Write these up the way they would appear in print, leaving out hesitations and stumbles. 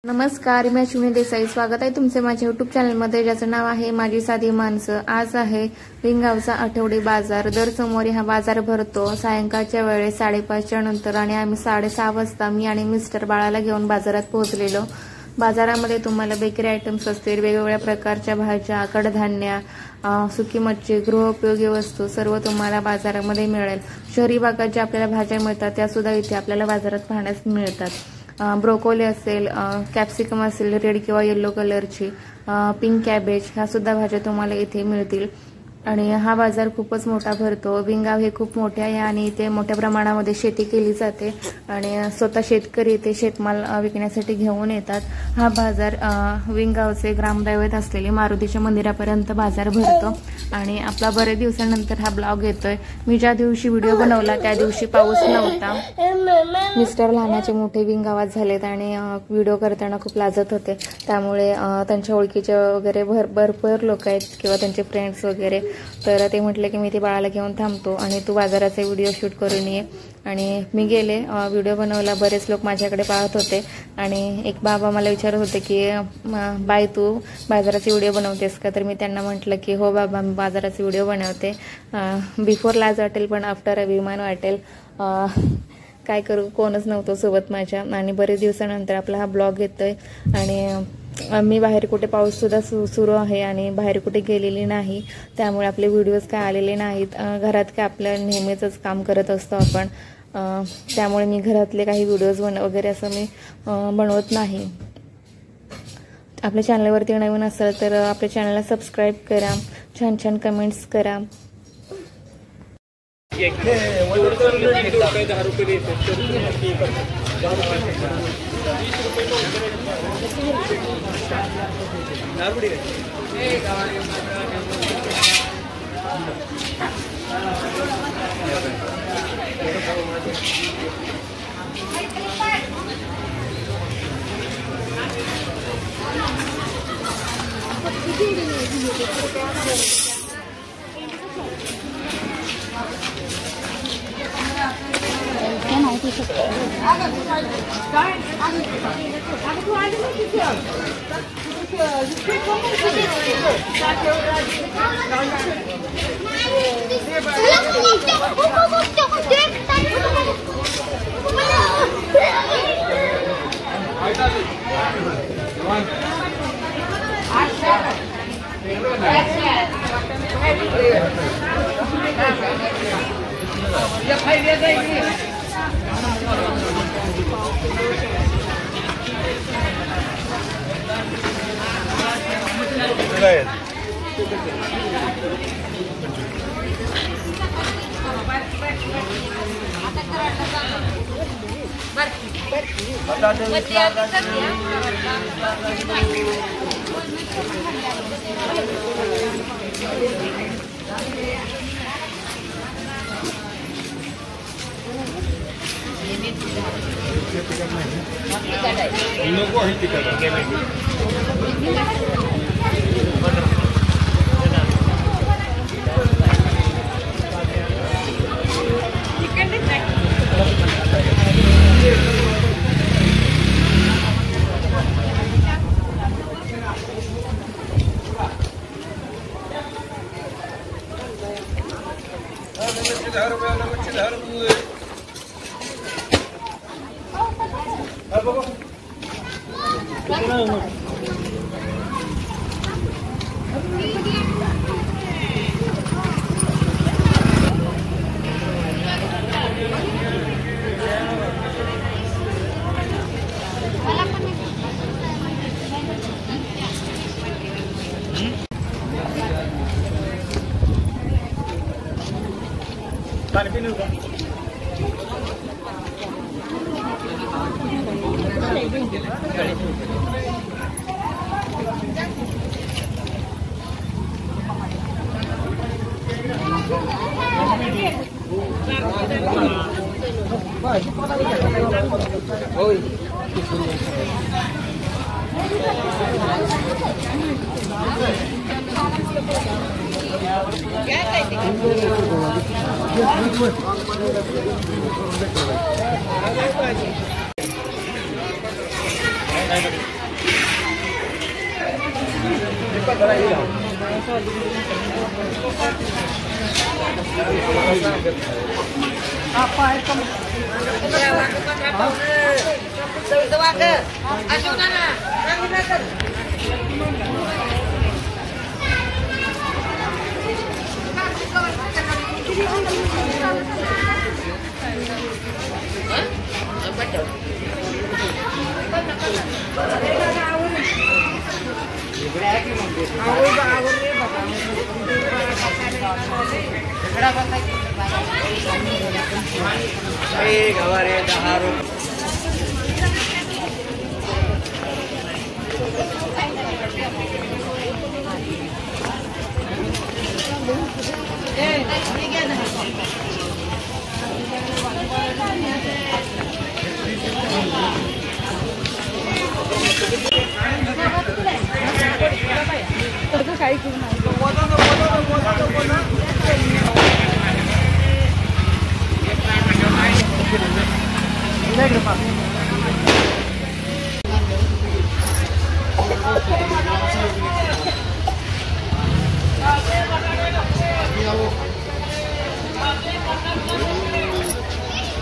नमस्कार, मी अश्विनी देसाई. स्वागत आहे तुमचे माझ्या युट्यूब चॅनलमध्ये, ज्याचं नाव आहे माझी साधी माणसं. आज आहे भिंगावचा आठवडी बाजार. दर सोमवारी हा बाजार भरतो सायंकाळच्या वेळेस 5:30च्या नंतर आणि आम्ही 6:30 वाजता मी आणि मिस्टर बाळाला घेऊन बाजारात पोहोचलेलो. बाजारामध्ये तुम्हाला बेकरी आयटम्स असतील, वेगवेगळ्या प्रकारच्या भाज्या, कडधान्य, सुकी मच्छी, गृहोपयोगी वस्तू सर्व तुम्हाला बाजारामध्ये मिळेल. शहरी भागात ज्या आपल्याला भाज्या मिळतात त्या सुद्धा इथे आपल्याला बाजारात पाहण्यास मिळतात. ब्रोकोली असेल, कॅप्सिकम असेल रेड किंवा येलो कलरची, पिंक कॅबेज, ह्या सुद्धा भाज्या तुम्हाला इथे मिळतील. आणि हा बाजार खूपच मोठा भरतो. भिंगाव हे खूप मोठे आहे आणि इथे मोठ्या प्रमाणामध्ये शेती केली जाते आणि स्वतः शेतकरी इथे शेतमाल विकण्यासाठी घेऊन येतात. हा बाजार भिंगावचे ग्रामदैवत असलेले मारुतीच्या मंदिरापर्यंत बाजार भरतो आणि आपला बरेच दिवसानंतर हा ब्लॉग येतोय. मी ज्या दिवशी व्हिडिओ बनवला त्या दिवशी पाऊस नव्हता. मिस्टर लहानाचे मोठे भिंगावात झालेत आणि व्हिडिओ करताना खूप लाजत होते. त्यामुळे त्यांच्या ओळखीचे वगैरे भरपूर लोक आहेत किंवा त्यांचे फ्रेंड्स वगैरे, तर ते म्हटले की मी ते बाळाला घेऊन थांबतो आणि तू बाजाराचे व्हिडिओ शूट करून ये. आणि मी गेले, व्हिडिओ बनवला. बरेच लोक माझ्याकडे पाहत होते आणि एक बाबा मला विचारत होते की बाई तू बाजाराचे व्हिडिओ बनवतेस का? तर मी त्यांना म्हटलं की हो बाबा, मी बाजाराचे व्हिडिओ बनवते. बिफोर लाज वाटेल पण आफ्टर अभिमान वाटेल. काय करू, कोणच नव्हतं सोबत माझ्या आणि बरेच दिवसानंतर आपला हा ब्लॉग येतोय. आणि मी बाहेर कुठे, पाऊस सुद्धा सुरू आहे आणि बाहेर कुठे गेलेली नाही, त्यामुळे आपले व्हिडिओज काय आलेले नाहीत. घरात काय आपलं नेहमीच काम करत असतो आपण, त्यामुळे मी घरातले काही व्हिडिओज वगैरे असं मी बनवत नाही. आपल्या चॅनलवरती नवीन असेल तर आपल्या चॅनलला सबस्क्राईब करा, छान छान कमेंट्स करा.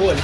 Cool.